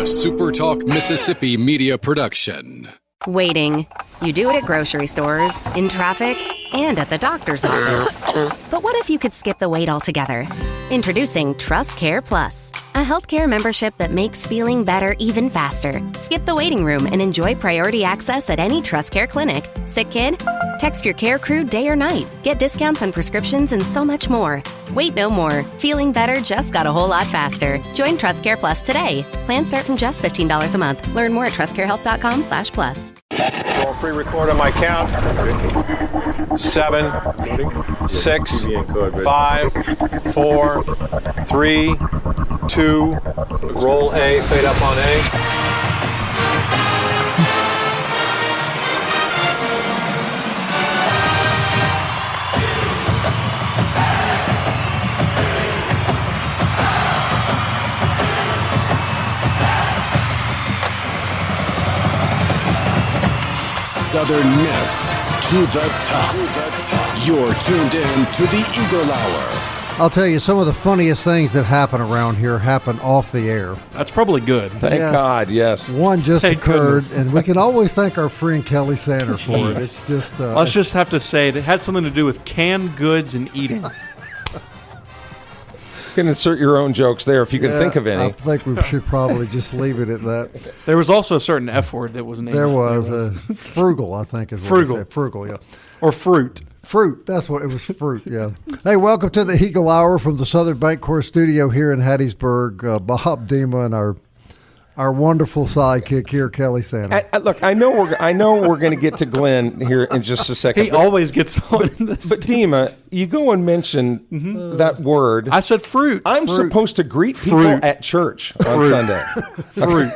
SuperTalk Mississippi media production. Waiting. You do it at grocery stores, in traffic, and at the doctor's office. But what if you could skip the wait altogether? Introducing Trust Care Plus, a healthcare membership that makes feeling better even faster. Skip the waiting room and enjoy priority access at any Trust Care clinic. Sick kid? Text your care crew day or night. Get discounts on prescriptions and so much more. Wait no more. Feeling better just got a whole lot faster. Join Trust Care Plus today. Plans start from just $15 a month. Learn more at trustcarehealth.com/plus. Roll pre-record on my count. 7, 6, 5, 4, 3, 2. Roll A, fade up on A. Southern Miss to the top. You're tuned in to the Eagle Hour. I'll tell you, some of the funniest things that happen around here happen off the air. That's probably good. Thank God, yes. One just Thank occurred, goodness. And we can always thank our friend Kelly Sander for it. It's just Let's just have to say it had something to do with canned goods and eating. You can insert your own jokes there if you can think of any. I think we should probably just leave it at that. There was also a certain F word that was named. There was frugal, I think is what Frugal. he said. Frugal, yeah. Or fruit. Fruit, that's what it was, fruit, yeah. Hey, welcome to the Eagle Hour from the Southern Bancorp studio here in Hattiesburg. Bob, Dima, and our wonderful sidekick here, Kelly Sander. Look, I know we're going to get to Glyn here in just a second. He always gets on in this. But Dima, you go and mention that word. I said fruit. I'm supposed to greet people at church on Sunday. Fruit.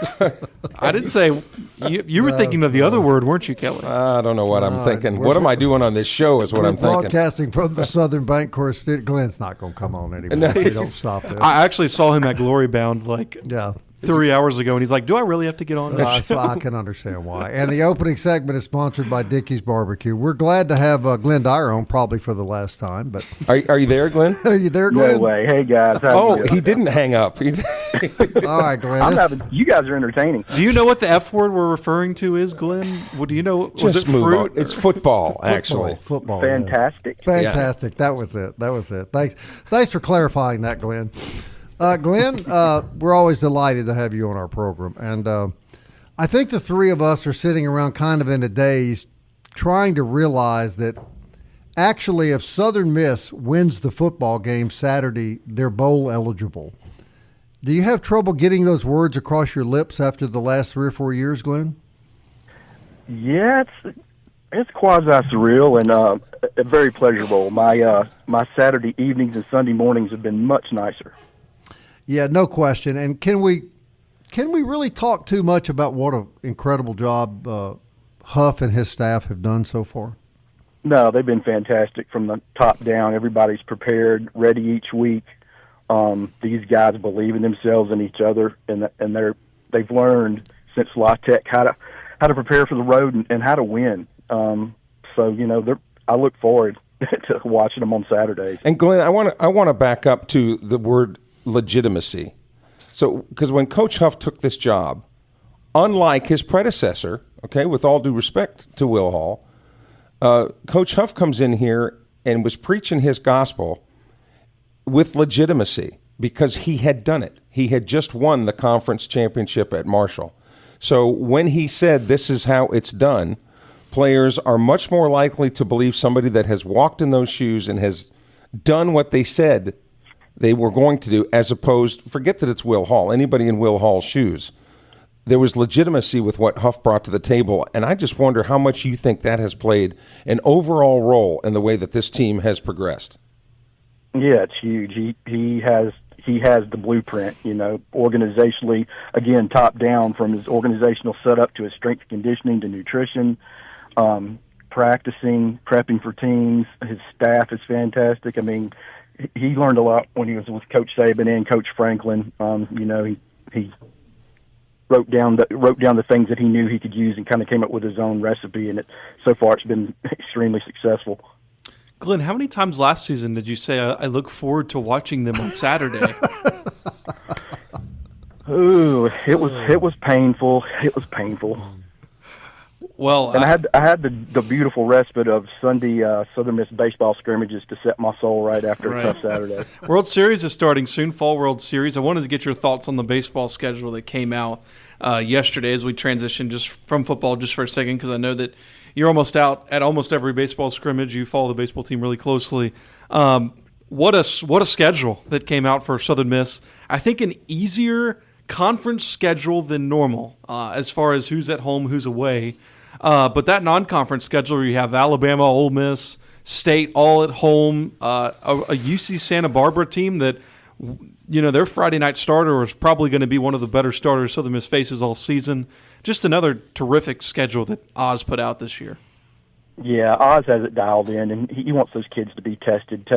I didn't say. You were thinking of the other word, weren't you, Kelly? I don't know what I'm thinking. What am I doing on this show is what I'm thinking. Broadcasting from the Southern Bancorp studio. Glenn's not going to come on anymore. We don't stop this. I actually saw him at Glory Bound 3 hours ago, and he's like, do I really have to get on this show? I can understand why. And the opening segment is sponsored by Dickey's Barbecue. We're glad to have Glyn Dyar on, probably for the last time. But Are you there, Glyn? Are you there, Glyn? No way. Hey, guys. He didn't hang up. All right, Glyn. You guys are entertaining. Do you know what the F word we're referring to is, Glyn? What do you know? Was Just it move fruit? on. It's football, actually. Football. Fantastic. Yeah. Fantastic. That was it. Thanks for clarifying that, Glyn. Glyn, we're always delighted to have you on our program. And I think the three of us are sitting around kind of in a daze trying to realize that actually if Southern Miss wins the football game Saturday, they're bowl eligible. Do you have trouble getting those words across your lips after the last 3 or 4 years, Glyn? Yeah, it's quasi-surreal and very pleasurable. My Saturday evenings and Sunday mornings have been much nicer. Yeah, no question. And can we really talk too much about what an incredible job Huff and his staff have done so far? No, they've been fantastic from the top down. Everybody's prepared, ready each week. These guys believe in themselves and each other, and they've learned since La Tech how to prepare for the road and how to win. So I look forward to watching them on Saturdays. And Glyn, I want to back up to the word legitimacy. So, because when Coach Huff took this job, unlike his predecessor, okay, with all due respect to Will Hall, Coach Huff comes in here and was preaching his gospel with legitimacy because he had done it. He had just won the conference championship at Marshall. So when he said this is how it's done, players are much more likely to believe somebody that has walked in those shoes and has done what they said they were going to do, as opposed, forget that it's Will Hall, anybody in Will Hall's shoes. There was legitimacy with what Huff brought to the table, and I just wonder how much you think that has played an overall role in the way that this team has progressed. Yeah, it's huge. He has the blueprint, organizationally, again, top down, from his organizational setup to his strength and conditioning to nutrition, practicing, prepping for teams. His staff is fantastic. I mean, he learned a lot when he was with Coach Saban and Coach Franklin. He wrote down the things that he knew he could use and kind of came up with his own recipe. And so far, it's been extremely successful. Glyn, how many times last season did you say, I look forward to watching them on Saturday? Ooh, it was painful. It was painful. Well, and I had the beautiful respite of Sunday Southern Miss baseball scrimmages to set my soul right after a tough Saturday. World Series is starting soon, Fall World Series. I wanted to get your thoughts on the baseball schedule that came out yesterday as we transition just from football just for a second, because I know that you're almost out at almost every baseball scrimmage. You follow the baseball team really closely. What a schedule that came out for Southern Miss. I think an easier conference schedule than normal as far as who's at home, who's away. But that non-conference schedule where you have Alabama, Ole Miss, State all at home, a UC Santa Barbara team that, their Friday night starter is probably going to be one of the better starters Southern Miss faces all season. Just another terrific schedule that Oz put out this year. Yeah, Oz has it dialed in, and he wants those kids to be tested,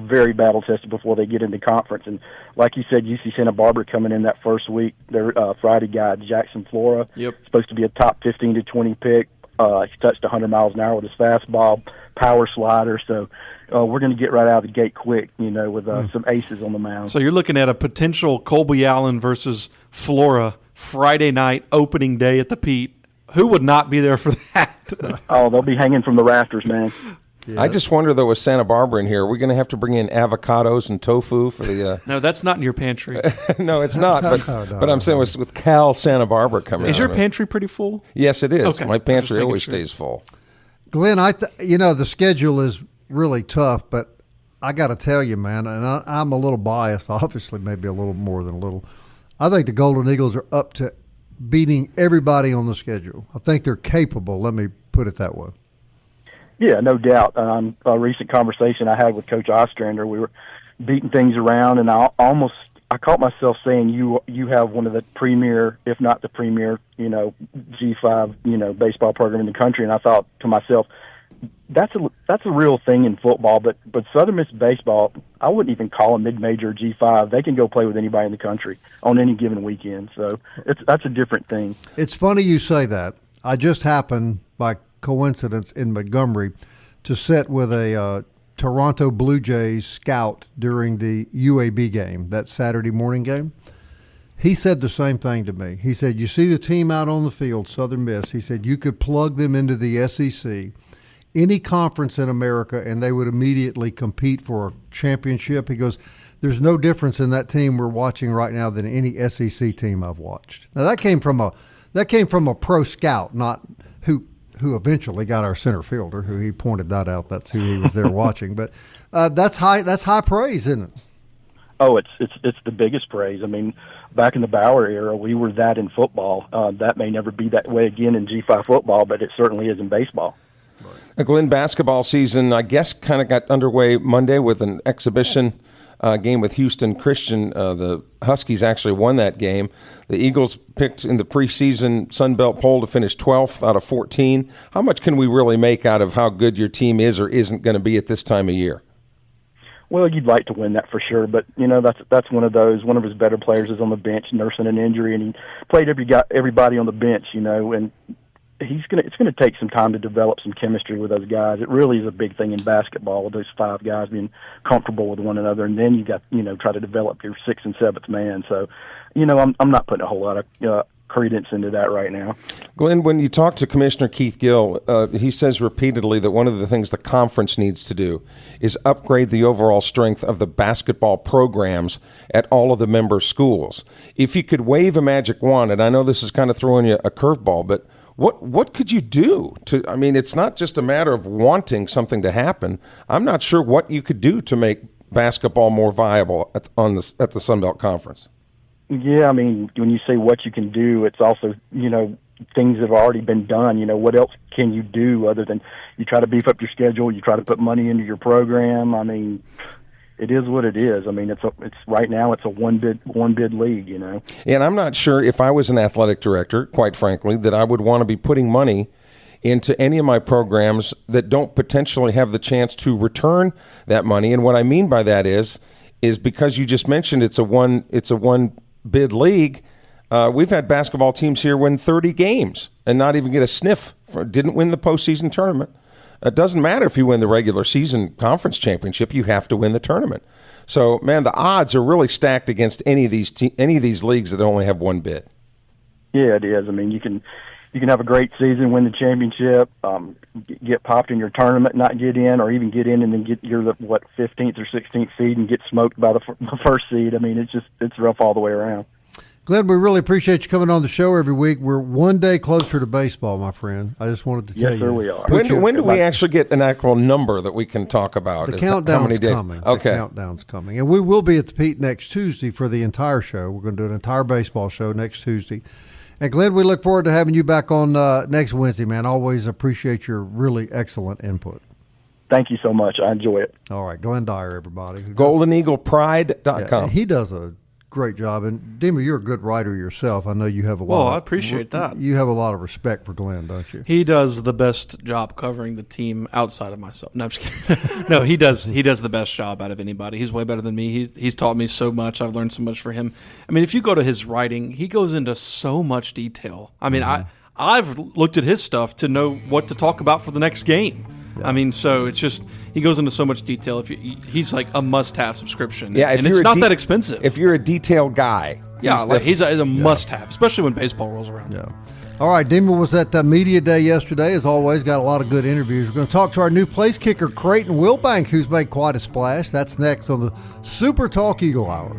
very battle tested before they get into conference. And like you said, UC Santa Barbara coming in that first week, their Friday guy, Jackson Flora, supposed to be a top 15 to 20 pick. He touched 100 miles an hour with his fastball, power slider. So we're going to get right out of the gate quick, with some aces on the mound. So you're looking at a potential Colby Allen versus Flora Friday night opening day at the Pete. Who would not be there for that? Oh, they'll be hanging from the rafters, man. Yeah. I just wonder, though, with Santa Barbara in here, are we going to have to bring in avocados and tofu for the... No, that's not in your pantry. No, it's not. But I'm saying with Cal Santa Barbara coming Is your pantry pretty full? Yes, it is. Okay. My pantry always stays full. Glyn, the schedule is really tough, but I got to tell you, man, and I'm a little biased, obviously, maybe a little more than a little. I think the Golden Eagles are up to beating everybody on the schedule. I think they're capable. Let me put it that way. Yeah, no doubt. A recent conversation I had with Coach Ostrander, we were beating things around, and I caught myself saying, "You have one of the premier, if not the premier, G5, baseball program in the country." And I thought to myself, that's a real thing in football, but Southern Miss baseball, I wouldn't even call them mid-major G5. They can go play with anybody in the country on any given weekend. So that's a different thing. It's funny you say that. I just happened by coincidence in Montgomery to sit with a Toronto Blue Jays scout during the UAB game, that Saturday morning game. He said the same thing to me. He said, you see the team out on the field, Southern Miss. He said, you could plug them into the SEC, any conference in America, and they would immediately compete for a championship. He goes, there's no difference in that team we're watching right now than any SEC team I've watched. Now that came from a pro scout, not who eventually got our center fielder, who he pointed that out. That's who he was there watching. But that's high praise, isn't it? Oh, it's the biggest praise. I mean, back in the Bauer era, we were that in football. That may never be that way again in G5 football, but it certainly is in baseball. Glyn, basketball season, I guess, kind of got underway Monday with an exhibition game with Houston Christian. The Huskies actually won that game. The Eagles picked in the preseason Sun Belt poll to finish 12th out of 14. How much can we really make out of how good your team is or isn't going to be at this time of year? Well, you'd like to win that for sure, but that's one of those. One of his better players is on the bench nursing an injury, and he played everybody on the bench, and it's going to take some time to develop some chemistry with those guys. It really is a big thing in basketball with those five guys being comfortable with one another, and then you got try to develop your sixth and seventh man. So, I'm not putting a whole lot of credence into that right now. Glyn, when you talk to Commissioner Keith Gill, he says repeatedly that one of the things the conference needs to do is upgrade the overall strength of the basketball programs at all of the member schools. If you could wave a magic wand, and I know this is kind of throwing you a curveball, but what could you do to? I mean, it's not just a matter of wanting something to happen. I'm not sure what you could do to make basketball more viable at the Sun Belt Conference. Yeah, I mean, when you say what you can do, it's also things that have already been done. What else can you do other than you try to beef up your schedule, you try to put money into your program. I mean, it is what it is. I mean, it's right now it's a one bid league, And I'm not sure if I was an athletic director, quite frankly, that I would want to be putting money into any of my programs that don't potentially have the chance to return that money. And what I mean by that is because you just mentioned it's a one bid league. We've had basketball teams here win 30 games and not even get a sniff. Didn't win the postseason tournament. It doesn't matter if you win the regular season conference championship, you have to win the tournament. So, man, the odds are really stacked against any of these leagues that only have one bid. Yeah, it is. I mean, you can have a great season, win the championship, get popped in your tournament, not get in, or even get in and then you're the 15th or 16th seed and get smoked by the first seed. I mean, it's rough all the way around. Glenn, we really appreciate you coming on the show every week. We're one day closer to baseball, my friend. I just wanted to tell you. Yes, sir, we are. When do we actually get an actual number that we can talk about? The countdown's coming. Okay. The countdown's coming. And we will be at the Pete next Tuesday for the entire show. We're going to do an entire baseball show next Tuesday. And, Glenn, we look forward to having you back on next Wednesday, man. Always appreciate your really excellent input. Thank you so much. I enjoy it. All right. Glyn Dyar, everybody. GoldenEaglePride.com. He does a great job. And, Dima, you're a good writer yourself. I know you have a lot. Well, I appreciate that. You have a lot of respect for Glenn, don't you? He does the best job covering the team outside of myself. No, I'm just kidding. No, he does the best job out of anybody. He's way better than me. He's taught me so much. I've learned so much from him. I mean, if you go to his writing, he goes into so much detail. I mean, I've looked at his stuff to know what to talk about for the next game. Yeah. I mean, so it's just he goes into so much detail. He's like a must-have subscription. Yeah, and it's not that expensive. If you're a detail guy, he's a must-have, especially when baseball rolls around. Yeah. All right, Dima was at Media Day yesterday. As always, got a lot of good interviews. We're going to talk to our new place kicker, Creighton Wilbanks, who's made quite a splash. That's next on the SuperTalk Eagle Hour.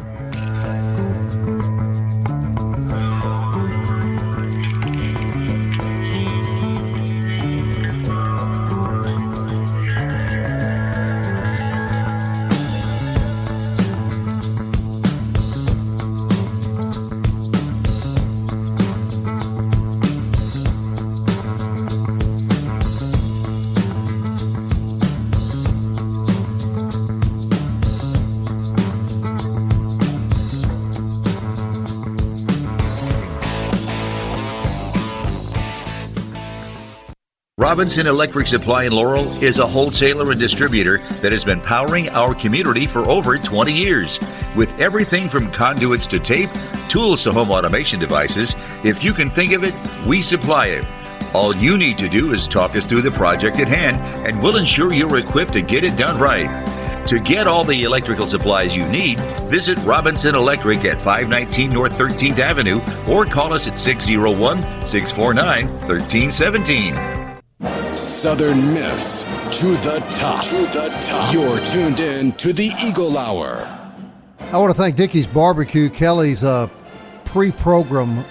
Robinson Electric Supply in Laurel is a wholesaler and distributor that has been powering our community for over 20 years. With everything from conduits to tape, tools to home automation devices, if you can think of it, we supply it. All you need to do is talk us through the project at hand, and we'll ensure you're equipped to get it done right. To get all the electrical supplies you need, visit Robinson Electric at 519 North 13th Avenue or call us at 601-649-1317. Southern Miss to the top. You're tuned in to the Eagle Hour. I want to thank Dickey's Barbecue. Kelly's pre-program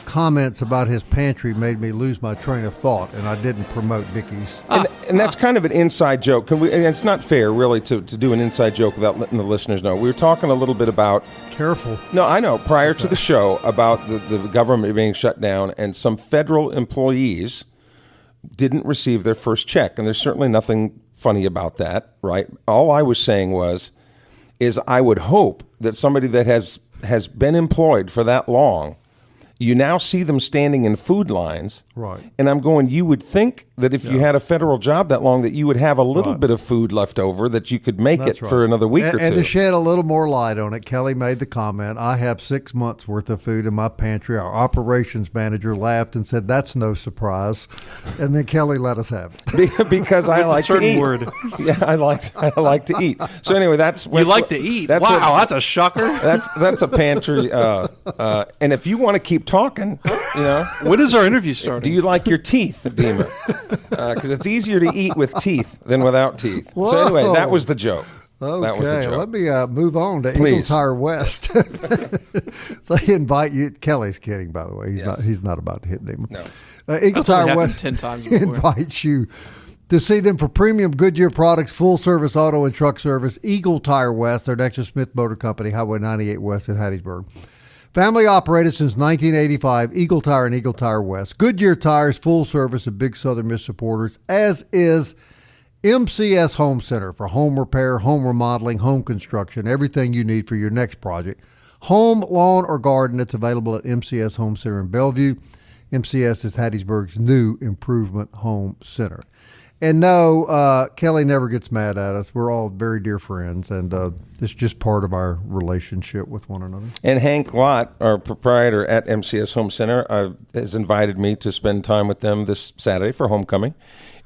comments about his pantry made me lose my train of thought, and I didn't promote Dickey's. And that's kind of an inside joke. And it's not fair, really, to do an inside joke without letting the listeners know. We were talking a little bit about... Careful. No, I know. Prior to the show about the government being shut down, and some federal employees didn't receive their first check. And there's certainly nothing funny about that, right? All I was saying is I would hope that somebody that has been employed for that long, you now see them standing in food lines. Right. And I'm going, you would think that if you had a federal job that long that you would have a little bit of food left over that you could make it for another week or two. And to shed a little more light on it, Kelly made the comment, I have 6 months worth of food in my pantry. Our operations manager laughed and said, that's no surprise. And then Kelly let us have it. Because I like to eat. Word. Yeah, I like to eat. So anyway, that's you like to eat. That's a shocker. That's a pantry. And if you want to keep talking, when is our interview starting? Do you like your teeth, Dima? Because it's easier to eat with teeth than without teeth. Whoa. So anyway, that was the joke. Okay, that was the joke. Let me move on to Please. Eagle Tire West. They invite you. Kelly's kidding, by the way. He's not about to hit them. No. Eagle Tire West 10 times before. invites you to see them for premium Goodyear products, full service auto and truck service. Eagle Tire West, their Dexter Smith Motor Company, Highway 98 West in Hattiesburg. Family operated since 1985, Eagle Tire and Eagle Tire West. Goodyear Tires, full service of big Southern Miss supporters, as is MCS Home Center for home repair, home remodeling, home construction, everything you need for your next project. Home, lawn, or garden, it's available at MCS Home Center in Bellevue. MCS is Hattiesburg's new improvement home center. And no, Kelly never gets mad at us. We're all very dear friends, and it's just part of our relationship with one another. And Hank Lott, our proprietor at MCS Home Center, has invited me to spend time with them this Saturday for homecoming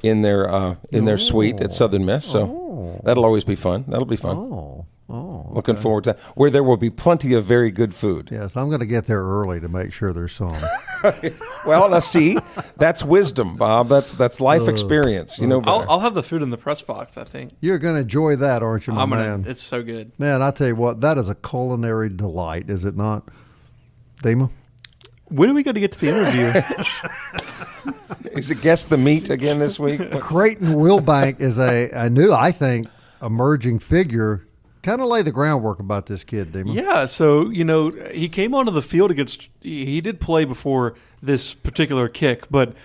in their suite at Southern Miss. So that'll always be fun. That'll be fun. Oh, Oh, okay. Looking forward to where there will be plenty of very good food. Yes, I'm going to get there early to make sure there's some. Well, now see, that's wisdom, Bob. That's life experience. You know, I'll have the food in the press box, I think. You're going to enjoy that, aren't you, my man? It's so good. Man, I tell you what, that is a culinary delight, is it not? Dima? When are we going to get to the interview? Is it Guess the Meat again this week? Creighton Wilbanks is a new, I think, emerging figure. Kind of lay the groundwork about this kid, Dima. Yeah, so, he came onto the field against – he did play before this particular kick, but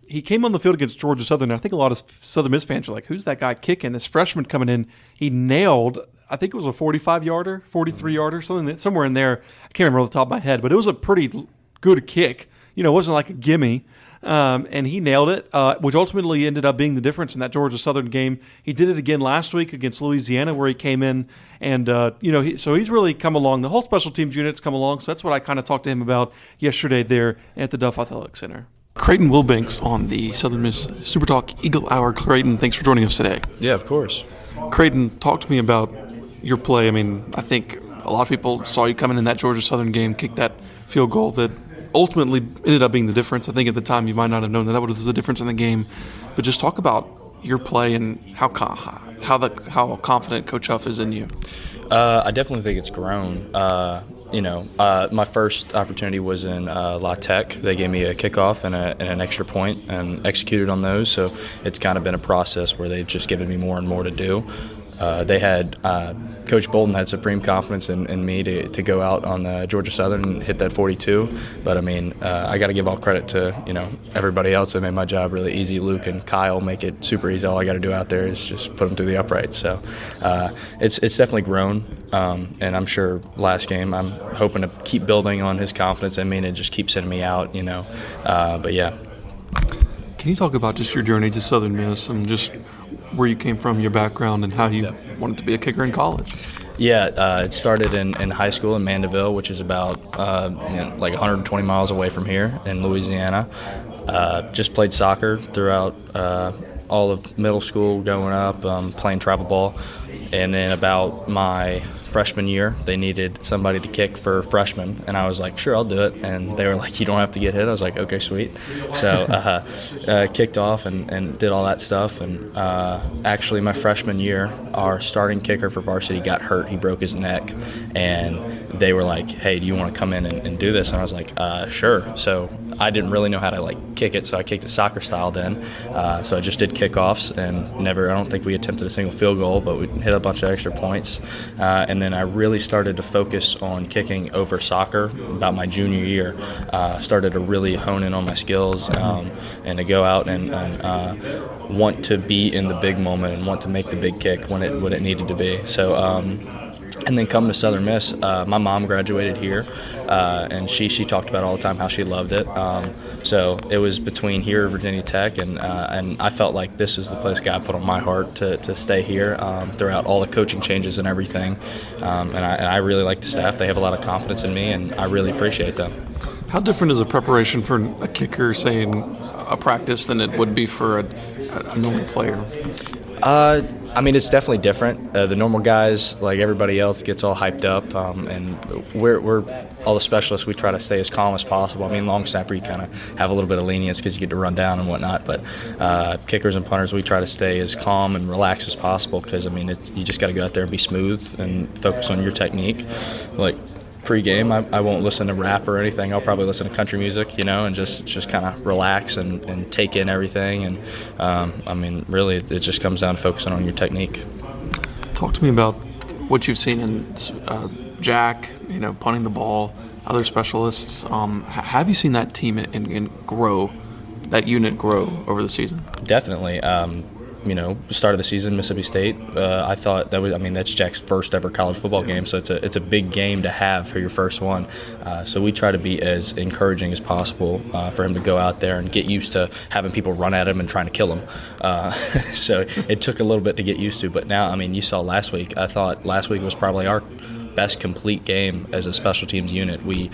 he came on the field against Georgia Southern. And I think a lot of Southern Miss fans are like, who's that guy kicking? This freshman coming in, he nailed – I think it was a 45-yarder, 43-yarder, somewhere in there. I can't remember off the top of my head, but it was a pretty good kick. It wasn't like a gimme. And he nailed it, which ultimately ended up being the difference in that Georgia Southern game. He did it again last week against Louisiana, where he came in, and so he's really come along. The whole special teams unit's come along. So that's what I kind of talked to him about yesterday there at the Duff Athletic Center. Creighton Wilbanks on the Southern Miss SuperTalk Eagle Hour. Creighton, thanks for joining us today. Yeah, of course. Creighton, talk to me about your play. I mean, I think a lot of people saw you coming in that Georgia Southern game, kick that field goal that ultimately ended up being the difference. I think at the time you might not have known that was the difference in the game. But just talk about your play and how confident Coach Huff is in you. I definitely think it's grown. My first opportunity was in La Tech. They gave me a kickoff and an extra point and executed on those. So it's kind of been a process where they've just given me more and more to do. They had Coach Bolden had supreme confidence in me to go out on the Georgia Southern and hit that 42. But I mean, I got to give all credit to everybody else that made my job really easy. Luke and Kyle make it super easy. All I got to do out there is just put them through the uprights. So it's definitely grown, and I'm sure last game I'm hoping to keep building on his confidence in me and just keep sending me out. But yeah. Can you talk about just your journey to Southern Miss and just where you came from, your background, and how you wanted to be a kicker in college? Yeah, it started in high school in Mandeville, which is about like 120 miles away from here in Louisiana. Just played soccer throughout all of middle school growing up, playing travel ball. And then about my freshman year, they needed somebody to kick for freshmen, and I was like, sure, I'll do it. And they were like, you don't have to get hit. I was like, okay, sweet. So kicked off and did all that stuff. And actually, my freshman year, our starting kicker for varsity got hurt. He broke his neck, and they were like, hey, do you want to come in and do this? And I was like, sure. So I didn't really know how to kick it, so I kicked it soccer style then. So I just did kickoffs and I don't think we attempted a single field goal, but we hit a bunch of extra points. And then I really started to focus on kicking over soccer about my junior year. Started to really hone in on my skills and to go out and want to be in the big moment and want to make the big kick when it needed to be. So and then coming to Southern Miss, my mom graduated here, and she talked about all the time how she loved it. So it was between here and Virginia Tech, and I felt like this is the place God put on my heart to stay here throughout all the coaching changes and everything. And I really like the staff. They have a lot of confidence in me, and I really appreciate them. How different is a preparation for a kicker, say, in a practice than it would be for a normal player? I mean, it's definitely different. The normal guys, like everybody else, gets all hyped up, and we're all the specialists. We try to stay as calm as possible. I mean, long snapper, you kind of have a little bit of lenience because you get to run down and whatnot. But kickers and punters, we try to stay as calm and relaxed as possible because, I mean, you just got to go out there and be smooth and focus on your technique. Like pre-game, I won't listen to rap or anything. I'll probably listen to country music, and just kind of relax and take in everything. And I mean, really, it just comes down to focusing on your technique. Talk to me about what you've seen in Jack, punting the ball, other specialists. Have you seen that team and grow, that unit grow over the season? Definitely. Start of the season, Mississippi State. I thought that's Jack's first ever college football game, so it's a big game to have for your first one. So we try to be as encouraging as possible for him to go out there and get used to having people run at him and trying to kill him. So it took a little bit to get used to, but now, you saw last week. I thought last week was probably our best complete game as a special teams unit. We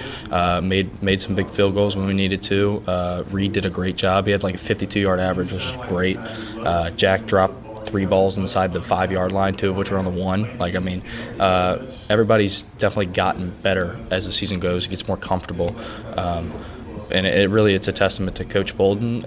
made some big field goals when we needed to. Reed did a great job. He had like a 52-yard average, which is great. Jack dropped 3 balls inside the 5-yard line, 2 of which were on the 1. Like, I mean, everybody's definitely gotten better as the season goes. It gets more comfortable. And it's a testament to Coach Bolden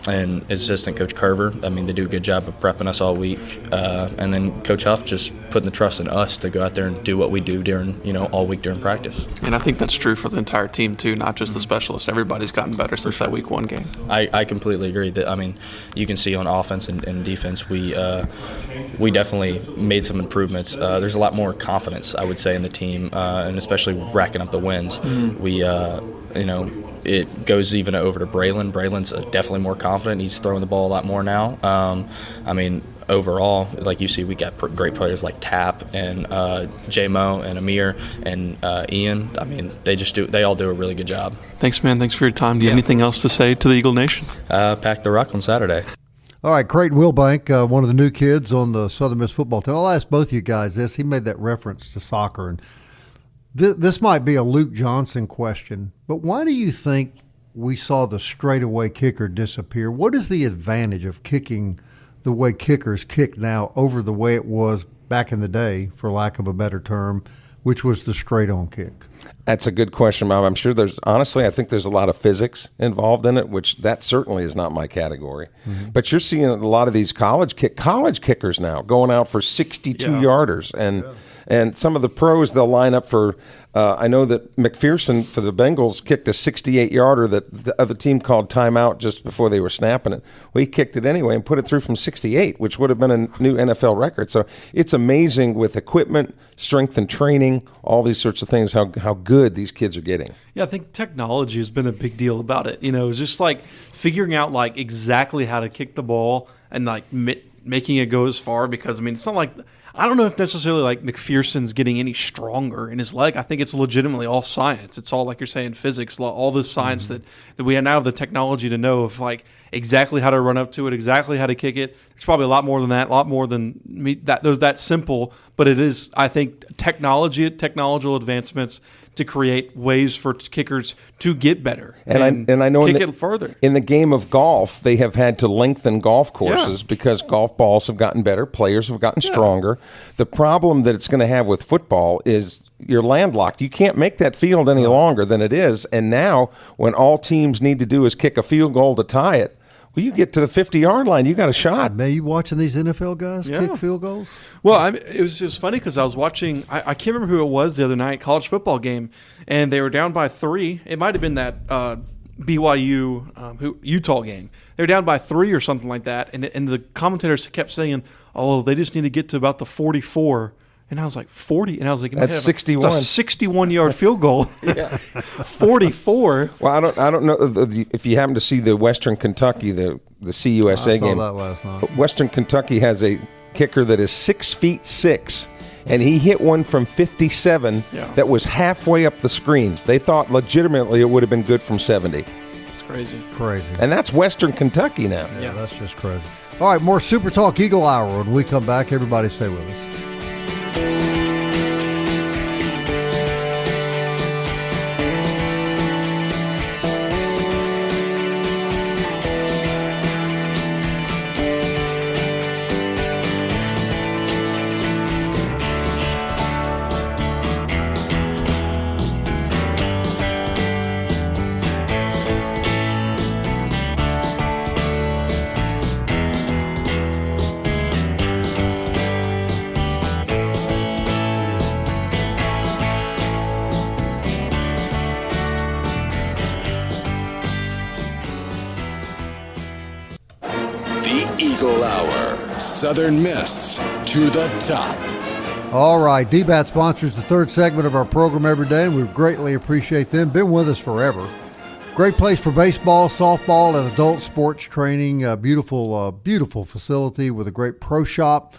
and his assistant Coach Curver. I mean, they do a good job of prepping us all week. And then Coach Huff just putting the trust in us to go out there and do what we do during, all week during practice. And I think that's true for the entire team too, not just the specialists. Everybody's gotten better since that week 1 game. I completely agree. That, I mean, you can see on offense and defense, we definitely made some improvements. There's a lot more confidence, I would say, in the team, and especially racking up the wins. We, it goes even over to Braylon. Braylon's definitely more confident. He's throwing the ball a lot more now. I mean, overall, like you see, we got great players like Tap and J-Mo and Amir and Ian. I mean, they all do a really good job. Thanks, man. Thanks for your time. Do you have anything else to say to the Eagle Nation? Pack the ruck on Saturday. All right, Creighton Wilbanks, one of the new kids on the Southern Miss football team. I'll ask both of you guys this. He made that reference to soccer, and this might be a Luke Johnson question, but why do you think we saw the straightaway kicker disappear? What is the advantage of kicking the way kickers kick now over the way it was back in the day, for lack of a better term, which was the straight-on kick? That's a good question, Bob. I'm sure I think there's a lot of physics involved in it, which that certainly is not my category. Mm-hmm. But you're seeing a lot of these college kickers now going out for 62-yarders. And some of the pros, they'll line up for I know that McPherson for the Bengals kicked a 68-yarder that the other team called timeout just before they were snapping it. Well, he kicked it anyway and put it through from 68, which would have been a new NFL record. So it's amazing with equipment, strength and training, all these sorts of things, how good these kids are getting. Yeah, I think technology has been a big deal about it. It's just like figuring out like exactly how to kick the ball and like making it go as far, because I mean, it's not like, I don't know if necessarily like McPherson's getting any stronger in his leg. I think it's legitimately all science. It's all, like you're saying, physics, all this science that we now have the technology to know of, like exactly how to run up to it, exactly how to kick it. There's probably a lot more than that, a lot more than that simple. But it is, I think, technological advancements to create ways for kickers to get better and I know kick it further. In the game of golf, they have had to lengthen golf courses because golf balls have gotten better, players have gotten stronger. The problem that it's going to have with football is you're landlocked. You can't make that field any longer than it is. And now when all teams need to do is kick a field goal to tie it, well, you get to the 50-yard line, you got a shot. Man, you watching these NFL guys kick field goals? Well, it was funny because I was watching, I can't remember who it was the other night, college football game, and they were down by 3. It might have been that BYU Utah game. They were down by 3 or something like that, and the commentators kept saying, "Oh, they just need to get to about the 44." And I was like, 40? And I was like, that's 61. It's a 61-yard field goal. 44. Well, I don't know if you happen to see the Western Kentucky, the CUSA game. I saw that last night. Western Kentucky has a kicker that is 6'6", and he hit one from 57 that was halfway up the screen. They thought legitimately it would have been good from 70. It's crazy. And that's Western Kentucky now. Yeah, that's just crazy. All right, more Super Talk Eagle Hour. When we come back, everybody stay with us. Eagle Hour, Southern Miss to the top. All right, DBAT sponsors the third segment of our program every day, and we greatly appreciate them. Been with us forever. Great place for baseball, softball, and adult sports training. Beautiful facility with a great pro shop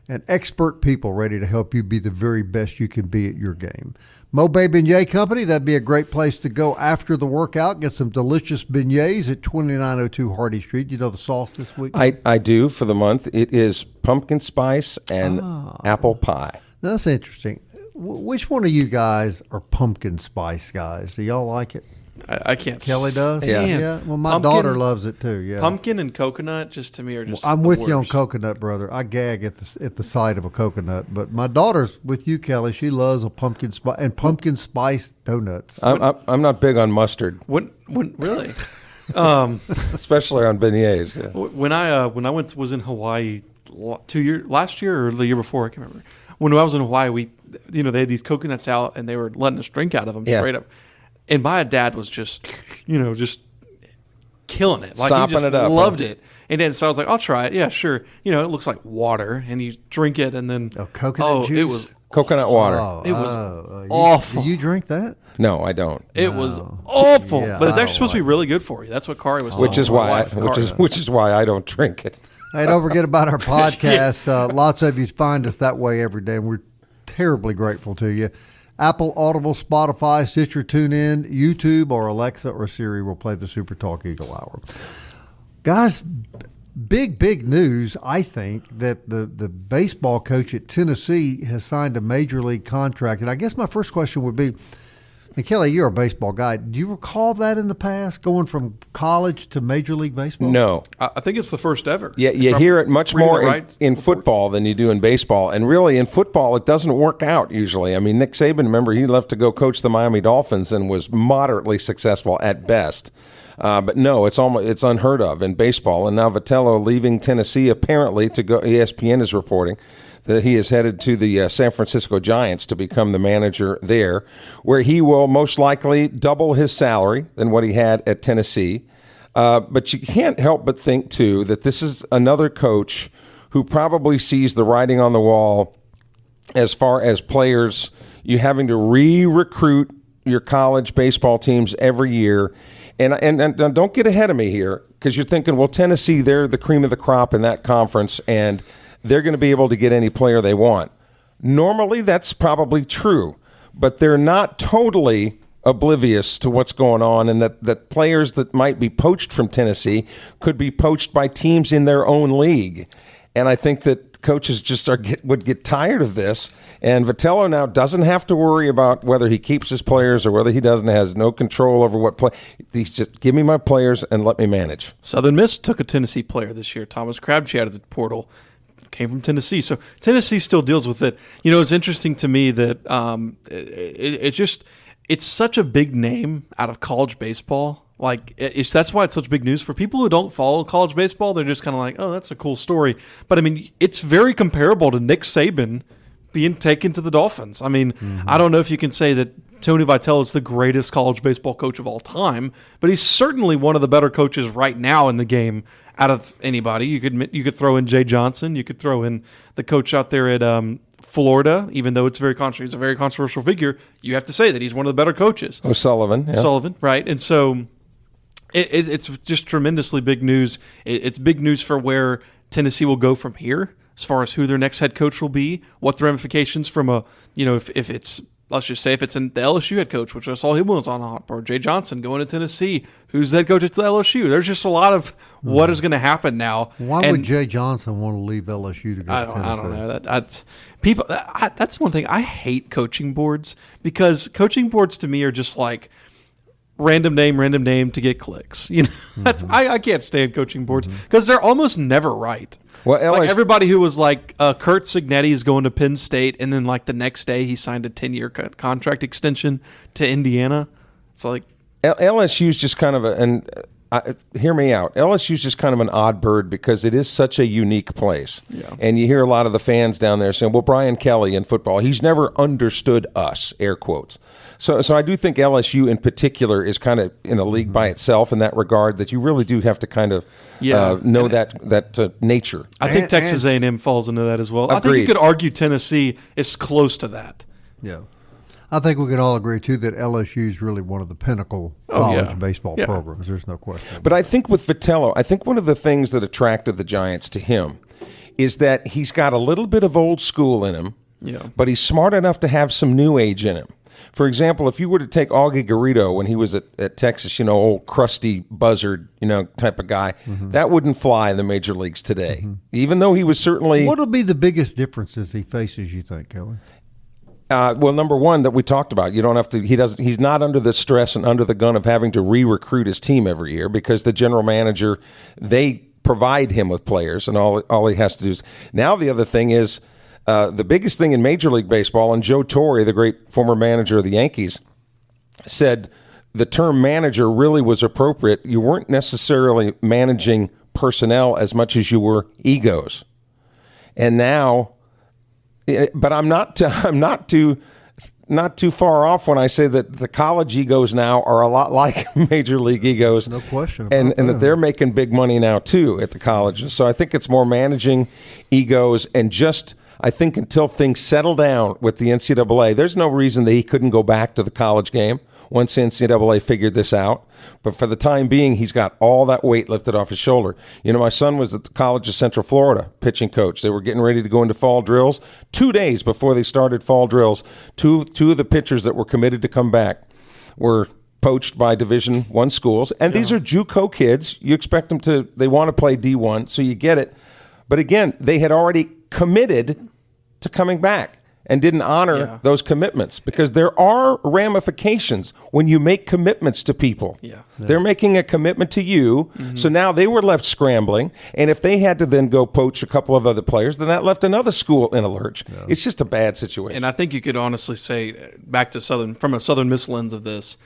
and expert people ready to help you be the very best you can be at your game. Mo Bay Beignet Company, that'd be a great place to go after the workout. Get some delicious beignets at 2902 Hardy Street. You know the sauce this week? I do for the month. It is pumpkin spice and apple pie. Now, that's interesting. Which one of you guys are pumpkin spice guys? Do y'all like it? I can't. Kelly does? stand Well, my pumpkin- daughter loves it too. Yeah. Pumpkin and coconut, just to me, are just. I'm the with you on worst. coconut, brother. I gag at the sight of a coconut. But my daughter's with you, Kelly. She loves a pumpkin spice donuts. I'm not big on mustard, When really? especially on beignets. Yeah. When I was in Hawaii last year or the year before, I can't remember. When I was in Hawaii, they had these coconuts out and they were letting us drink out of them straight up. And my dad was just killing it. Like Sopping he just it up, loved it. And then so I was like, I'll try it. Yeah, sure. It looks like water, and you drink it, and then coconut juice? It was Coconut water. It was awful. Do you drink that? No, I don't. It was awful, Yeah, but it's I actually don't supposed to be like really good for you. That's what Kari was. Which is telling why my wife, which is why I don't drink it. Hey, don't forget about our podcast. Lots of you find us that way every day, and we're terribly grateful to you. Apple, Audible, Spotify, Stitcher, TuneIn, YouTube, or Alexa or Siri will play the SuperTalk Eagle Hour. Guys, big news, I think, that the baseball coach at Tennessee has signed a major league contract. And I guess my first question would be, and Kelly, you're a baseball guy. Do you recall that in the past, going from college to Major League Baseball? No. I think it's the first ever. Yeah, you hear it much more in football than you do in baseball. And really, in football, it doesn't work out usually. I mean, Nick Saban, remember, he left to go coach the Miami Dolphins and was moderately successful at best. But no, it's unheard of in baseball. And now Vitello leaving Tennessee apparently to go. ESPN is reporting that he is headed to the San Francisco Giants to become the manager there, where he will most likely double his salary than what he had at Tennessee. But you can't help but think, too, that this is another coach who probably sees the writing on the wall as far as players, you having to re-recruit your college baseball teams every year. And don't get ahead of me here, because you're thinking, well, Tennessee, they're the cream of the crop in that conference, and they're going to be able to get any player they want. Normally, that's probably true, but they're not totally oblivious to what's going on, and that players that might be poached from Tennessee could be poached by teams in their own league. And I think that coaches just would get tired of this. And Vitello now doesn't have to worry about whether he keeps his players or whether he doesn't. Has no control over what play. He's just, give me my players and let me manage. Southern Miss took a Tennessee player this year, Thomas Crabtree, out of the portal. Came from Tennessee. So Tennessee still deals with it. It's interesting to me that it's such a big name out of college baseball. Like, that's why it's such big news. For people who don't follow college baseball, they're just kind of like, oh, that's a cool story. But, I mean, it's very comparable to Nick Saban being taken to the Dolphins. I mean, I don't know if you can say that Tony Vitello is the greatest college baseball coach of all time, but he's certainly one of the better coaches right now in the game out of anybody. You could throw in Jay Johnson. You could throw in the coach out there at Florida, even though he's a very controversial figure. You have to say that he's one of the better coaches. O'Sullivan. Yeah. Sullivan, right. And so it's just tremendously big news. It's big news for where Tennessee will go from here as far as who their next head coach will be, what the ramifications from if it's, let's just say if it's in the LSU head coach, which I saw him was on hot, or Jay Johnson going to Tennessee, who's the head coach at the LSU? There's just a lot of what is going to happen now. Why would Jay Johnson want to leave LSU to go to Tennessee? I don't know. That's one thing. I hate coaching boards, because coaching boards to me are just like random name to get clicks. I can't stand coaching boards because they're almost never right. Well, like everybody who was like Kurt Cignetti is going to Penn State, and then like the next day he signed a 10-year contract extension to Indiana. It's like LSU's just kind of hear me out. LSU's just kind of an odd bird because it is such a unique place. Yeah. And you hear a lot of the fans down there saying, well, Brian Kelly in football, he's never understood us, air quotes. So I do think LSU in particular is kind of in a league by itself in that regard, that you really do have to kind of know that nature. I think Texas A&M falls into that as well. Agreed. I think you could argue Tennessee is close to that. Yeah. I think we can all agree, too, that LSU is really one of the pinnacle college baseball programs. There's no question. But I think with Vitello, I think one of the things that attracted the Giants to him is that he's got a little bit of old school in him, but he's smart enough to have some new age in him. For example, if you were to take Augie Garrido when he was at Texas, old crusty buzzard, type of guy, that wouldn't fly in the major leagues today, even though he was certainly... What will be the biggest differences he faces, you think, Kelly? Well, number one that we talked about, you don't have to. He's not under the stress and under the gun of having to re-recruit his team every year because the general manager, they provide him with players, and all he has to do is. Now the other thing is the biggest thing in Major League Baseball, and Joe Torre, the great former manager of the Yankees, said the term manager really was appropriate. You weren't necessarily managing personnel as much as you were egos, and now. But I'm not too far off when I say that the college egos now are a lot like major league egos. No question. And that they're making big money now too at the colleges. So I think it's more managing egos and just I think until things settle down with the NCAA, there's no reason that he couldn't go back to the college game once the NCAA figured this out. But for the time being, he's got all that weight lifted off his shoulder. You know, my son was at the College of Central Florida, pitching coach. They were getting ready to go into fall drills. 2 days before they started fall drills, two of the pitchers that were committed to come back were poached by Division I schools. And these are JUCO kids. You expect them to, they want to play D1, so you get it. But again, they had already committed to coming back and didn't honor those commitments because there are ramifications when you make commitments to people. Yeah. They're making a commitment to you, so now they were left scrambling, and if they had to then go poach a couple of other players, then that left another school in a lurch. Yeah. It's just a bad situation. And I think you could honestly say, back to from a Southern Miss lens of this,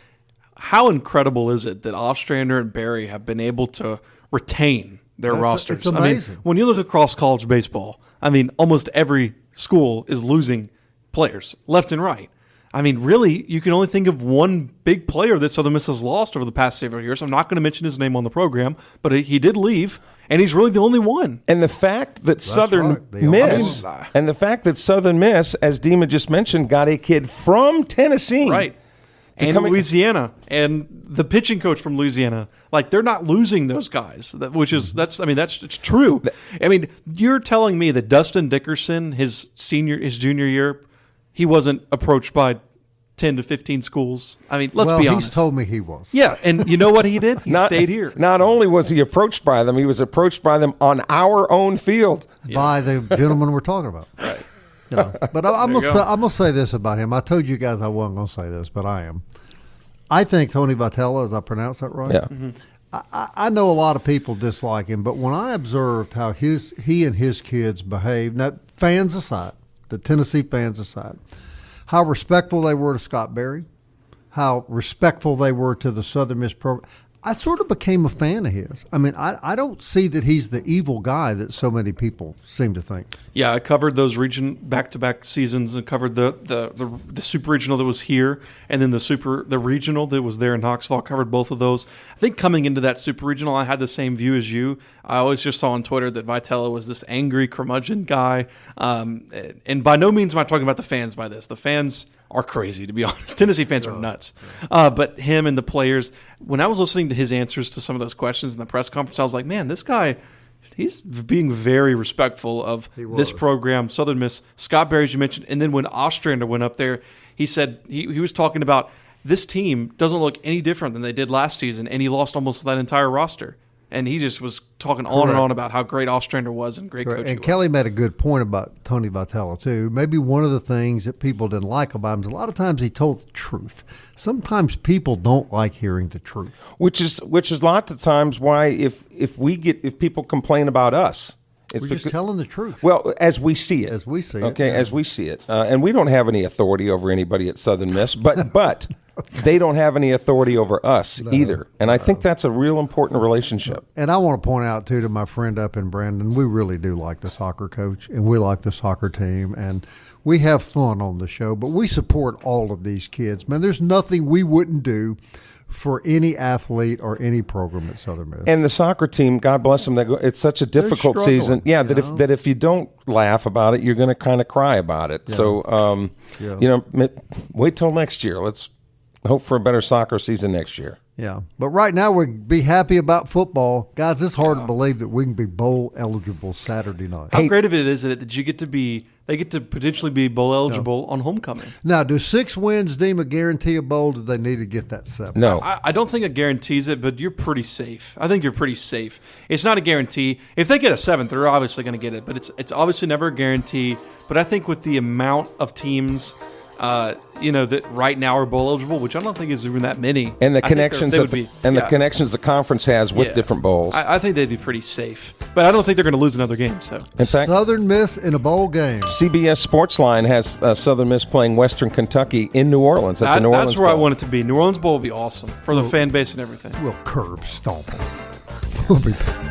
how incredible is it that Ostrander and Barry have been able to retain their rosters? It's amazing. I mean, when you look across college baseball, I mean, almost every school is losing players left and right. I mean, really, you can only think of one big player that Southern Miss has lost over the past several years. I'm not going to mention his name on the program, but he did leave, and he's really the only one. And the fact that Southern Miss, as Dima just mentioned, got a kid from Tennessee, right, and Louisiana, and the pitching coach from Louisiana. Like, they're not losing those guys, it's true. I mean, you're telling me that Dustin Dickerson, his junior year, he wasn't approached by 10 to 15 schools. I mean, let's be honest. He's told me he was. Yeah, and you know what he did? He stayed here. Not only was he approached by them, he was approached by them on our own field. By the gentleman we're talking about. Right. You know, but I'm gonna say this about him. I told you guys I wasn't going to say this, but I am. I think Tony Vitello, as I pronounce that right? Yeah. Mm-hmm. I know a lot of people dislike him, but when I observed how he and his kids behaved, now fans aside, the Tennessee fans aside, how respectful they were to Scott Berry, how respectful they were to the Southern Miss program, I sort of became a fan of his. I mean, I don't see that he's the evil guy that so many people seem to think. Yeah, I covered those back-to-back seasons and covered the super regional that was here, and then the regional that was there in Knoxville. I covered both of those. I think coming into that super regional, I had the same view as you. I always just saw on Twitter that Vitello was this angry curmudgeon guy, and by no means am I talking about the fans by this. The fans are crazy, to be honest. Tennessee fans are nuts. But him and the players, when I was listening to his answers to some of those questions in the press conference, I was like, man, this guy, he's being very respectful of this program, Southern Miss. Scott Berry, as you mentioned, and then when Ostrander went up there, he said he was talking about this team doesn't look any different than they did last season, and he lost almost that entire roster. And he just was talking on and on about how great Ostrander was and great coach he was. Kelly made a good point about Tony Vitello, too. Maybe one of the things that people didn't like about him is a lot of times he told the truth. Sometimes people don't like hearing the truth. Which is lots of times why if people complain about us, we're just telling the truth. Well, as we see it. As we see it. Okay, as we see it. And we don't have any authority over anybody at Southern Miss, but they don't have any authority over us either. And I think that's a real important relationship. And I want to point out, too, to my friend up in Brandon, we really do like the soccer coach, and we like the soccer team, and we have fun on the show, but we support all of these kids. Man, there's nothing we wouldn't do for any athlete or any program at Southern Miss. And the soccer team, God bless them, it's such a difficult season. Yeah, that if you don't laugh about it, you're going to kind of cry about it. Yeah. So, wait till next year. Let's hope for a better soccer season next year. Yeah, but right now we'd be happy about football. Guys, it's hard to believe that we can be bowl eligible Saturday night. How great of it is it that they get to potentially be bowl eligible on homecoming? Now, do 6 wins, Dima, guarantee a bowl? Do they need to get that 7? No. I don't think it guarantees it, but you're pretty safe. I think you're pretty safe. It's not a guarantee. If they get a 7th, they're obviously going to get it, but it's obviously never a guarantee. But I think with the amount of teams that right now are bowl eligible, which I don't think is even that many. And the connections the connections the conference has with different bowls. I think they'd be pretty safe, but I don't think they're going to lose another game. So, in fact, Southern Miss in a bowl game. CBS Sportsline has Southern Miss playing Western Kentucky in New Orleans. That's where I want it to be. New Orleans Bowl would be awesome for the fan base and everything. We'll curb stomp them. We'll be back.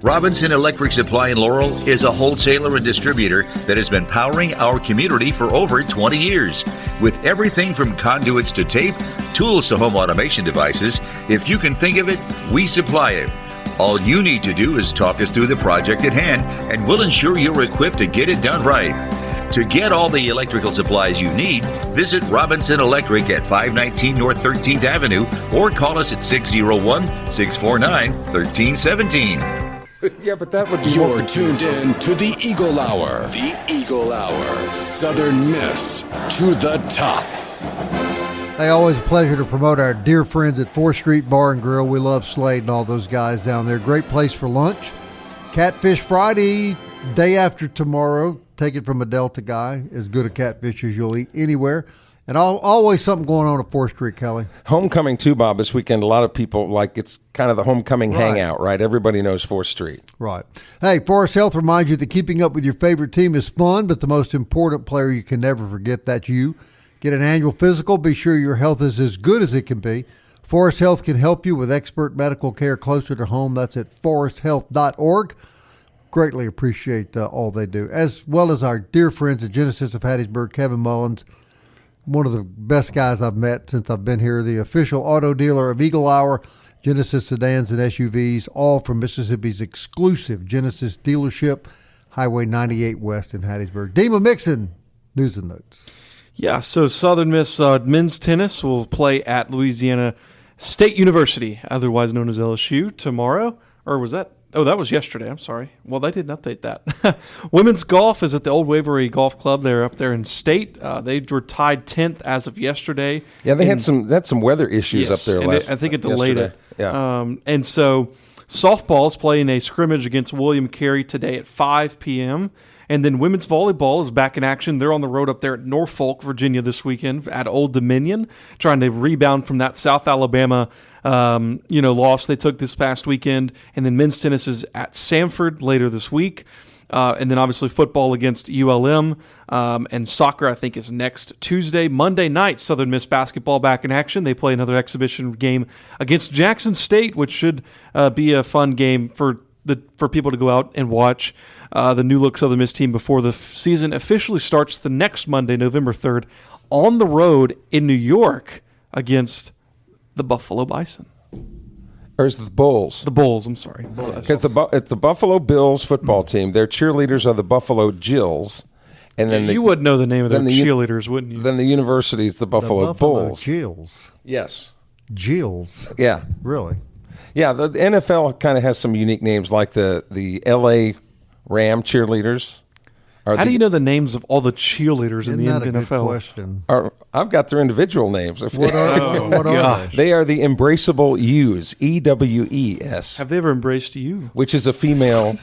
Robinson Electric Supply in Laurel is a wholesaler and distributor that has been powering our community for over 20 years. With everything from conduits to tape, tools to home automation devices, if you can think of it, we supply it. All you need to do is talk us through the project at hand, and we'll ensure you're equipped to get it done right. To get all the electrical supplies you need, visit Robinson Electric at 519 North 13th Avenue or call us at 601-649-1317. Yeah, but that would be... You're tuned in to the Eagle Hour. The Eagle Hour. Southern Miss to the top. Hey, always a pleasure to promote our dear friends at 4th Street Bar and Grill. We love Slade and all those guys down there. Great place for lunch. Catfish Friday, day after tomorrow. Take it from a Delta guy. As good a catfish as you'll eat anywhere. And always something going on at 4th Street, Kelly. Homecoming, too, Bob, this weekend. A lot of people, it's kind of the homecoming hangout, right? Everybody knows 4th Street. Right. Hey, Forest Health reminds you that keeping up with your favorite team is fun, but the most important player you can never forget, that's you. Get an annual physical. Be sure your health is as good as it can be. Forest Health can help you with expert medical care closer to home. That's at foresthealth.org. Greatly appreciate all they do, as well as our dear friends at Genesis of Hattiesburg, Kevin Mullins. One of the best guys I've met since I've been here, the official auto dealer of Eagle Hour, Genesis sedans and SUVs, all from Mississippi's exclusive Genesis dealership, Highway 98 West in Hattiesburg. Dima Mixon, news and notes. Yeah, so Southern Miss men's tennis will play at Louisiana State University, otherwise known as LSU, tomorrow. Or was that? Oh, that was yesterday. I'm sorry. Well, they didn't update that. Women's golf is at the Old Waverly Golf Club. They're up there in state. They were tied 10th as of yesterday. Yeah, they had some weather issues up there I think it delayed yesterday. it. Yeah. And so softball is playing a scrimmage against William Carey today at 5 p.m., and then women's volleyball is back in action. They're on the road up there at Norfolk, Virginia this weekend at Old Dominion, trying to rebound from that South Alabama loss they took this past weekend. And then men's tennis is at Samford later this week. And then obviously football against ULM. And soccer, I think, is next Tuesday. Monday night, Southern Miss basketball back in action. They play another exhibition game against Jackson State, which should be a fun game for people to go out and watch. The new look Southern Miss team before the season officially starts the next Monday, November 3rd, on the road in New York against the Buffalo Bison. Or is it the Bulls? The Bulls, I'm sorry. Because it's the Buffalo Bills football team. Their cheerleaders are the Buffalo Gills. And then you would know the name of their cheerleaders, wouldn't you? Then the university is the Buffalo Bulls. Gills. Yes. Gills. Yeah. Really? Yeah, the NFL kind of has some unique names, like the LA Ram cheerleaders. How do you know the names of all the cheerleaders in the NFL? Isn't that a good question? I've got their individual names. What are they? They are the Embraceable U's, EWES. Have they ever embraced you? Which is a female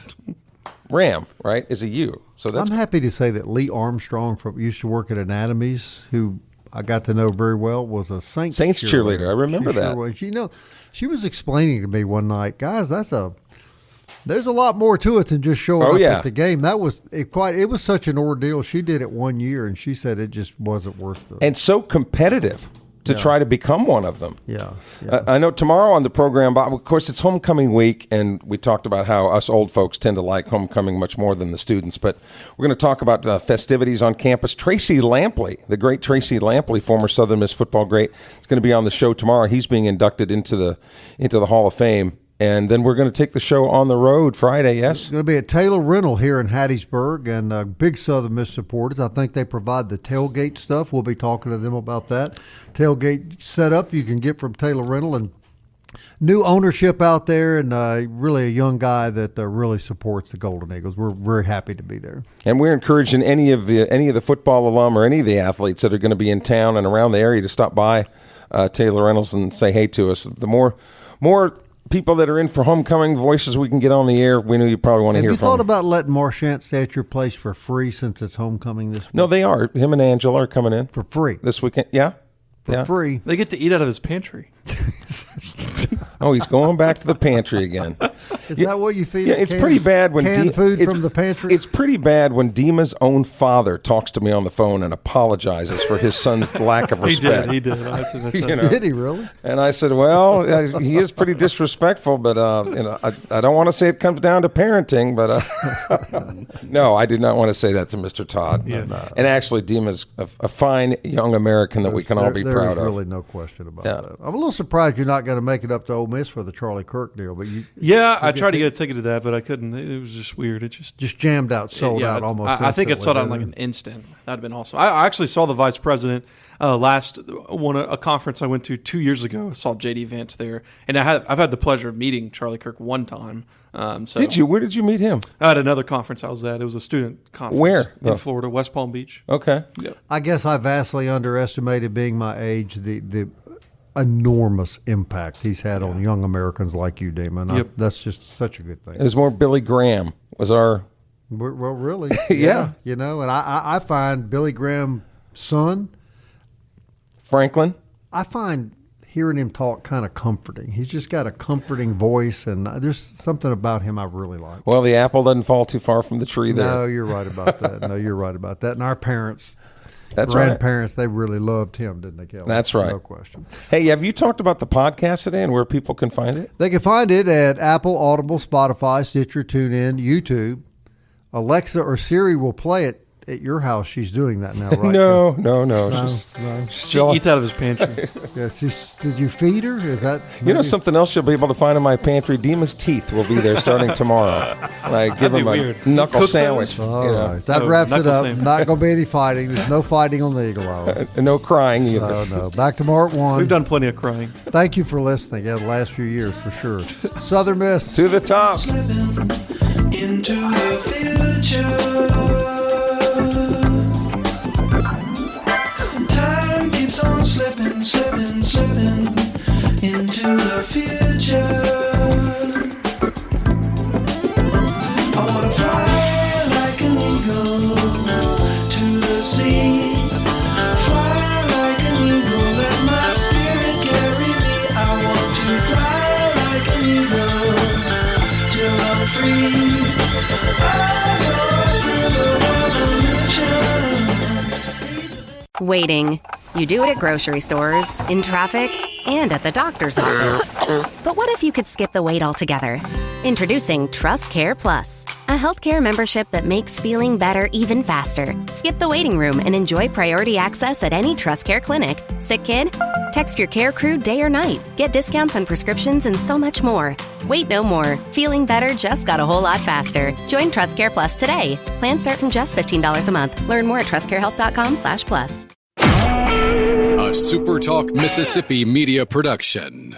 ram, right? Is a U. So I'm happy to say that Lee Armstrong used to work at Anatomies, who I got to know very well, was a Saints cheerleader. I remember that. Sure was. She was explaining to me one night, guys, there's a lot more to it than just showing up at the game. That was it was such an ordeal. She did it 1 year, and she said it just wasn't worth it. And so competitive to try to become one of them. Yeah. I know tomorrow on the program, Bob, of course, it's homecoming week, and we talked about how us old folks tend to like homecoming much more than the students. But we're going to talk about festivities on campus. Tracy Lampley, the great Tracy Lampley, former Southern Miss football great, is going to be on the show tomorrow. He's being inducted into the Hall of Fame. And then we're going to take the show on the road Friday, yes? It's going to be at Taylor Rental here in Hattiesburg, and big Southern Miss supporters. I think they provide the tailgate stuff. We'll be talking to them about that. Tailgate setup you can get from Taylor Rental, and new ownership out there, and really a young guy that really supports the Golden Eagles. We're very happy to be there. And we're encouraging any of the football alum or any of the athletes that are going to be in town and around the area to stop by Taylor Reynolds and say hey to us. The more people that are in for homecoming voices we can get on the air, we know you probably want to hear from. Have you thought about letting Marchant stay at your place for free since it's homecoming this week? No, they are. Him and Angela are coming in. For free. This weekend, yeah. For free. They get to eat out of his pantry. Oh, he's going back to the pantry again. Is that what you feed? Yeah, it's pretty bad when canned food from the pantry. It's pretty bad when Dima's own father talks to me on the phone and apologizes for his son's lack of respect. He did. Did he really? And I said, well, he is pretty disrespectful, but I don't want to say it comes down to parenting, but no, I did not want to say that to Mr. Todd. Yes. And actually, Dima's a fine young American that we can all be proud of. There's really no question about that. I'm a little surprised you're not going to make it up to Ole Miss for the Charlie Kirk deal, but I tried to get a ticket to that, but I couldn't. It was just weird. It just jammed out, sold out almost. I think it sold out in like an instant. That'd have been awesome. I actually saw the vice president a conference I went to 2 years ago. I saw JD Vance there, and I've had the pleasure of meeting Charlie Kirk one time. Did you? Where did you meet him? At another conference I was at. It was a student conference. Where? In Florida, West Palm Beach. Okay. Yep. I guess I vastly underestimated, being my age, the enormous impact he's had on young Americans like you, Dima. And that's just such a good thing. It was more Billy Graham was our... Well, really. Yeah. You know, and I find Billy Graham's son... Franklin? I find hearing him talk kind of comforting. He's just got a comforting voice, and there's something about him I really like. Well, the apple doesn't fall too far from the tree there. No, you're right about that. And our parents... That's grandparents, they really loved him, didn't they, Kelly? That's right. No question. Hey, have you talked about the podcast today and where people can find it? They can find it at Apple, Audible, Spotify, Stitcher, TuneIn, YouTube. Alexa or Siri will play it at your house. She's doing that now, right? No. She eats out of his pantry. Did you feed her? Is that You know something else you'll be able to find in my pantry? Dima's teeth will be there starting tomorrow. And I give him a knuckle sandwich. All right. That wraps it up. Not going to be any fighting. There's no fighting on the Eagle Hour. No crying either. No. Back tomorrow at 1. We've done plenty of crying. Thank you for listening. The last few years, for sure. Southern Miss. To the top. Into the future. Time keeps on slipping into the future. I wanna fly like an eagle to the sea. Fly like an eagle, let my spirit carry me. I want to fly like an eagle till I'm free. Waiting. You do it at grocery stores, in traffic, and at the doctor's office. But what if you could skip the wait altogether? Introducing Trust Care Plus, a healthcare membership that makes feeling better even faster. Skip the waiting room and enjoy priority access at any Trust Care clinic. Sick kid? Text your care crew day or night. Get discounts on prescriptions and so much more. Wait no more. Feeling better just got a whole lot faster. Join Trust Care Plus today. Plans start from just $15 a month. Learn more at trustcarehealth.com/plus. A SuperTalk Mississippi media production.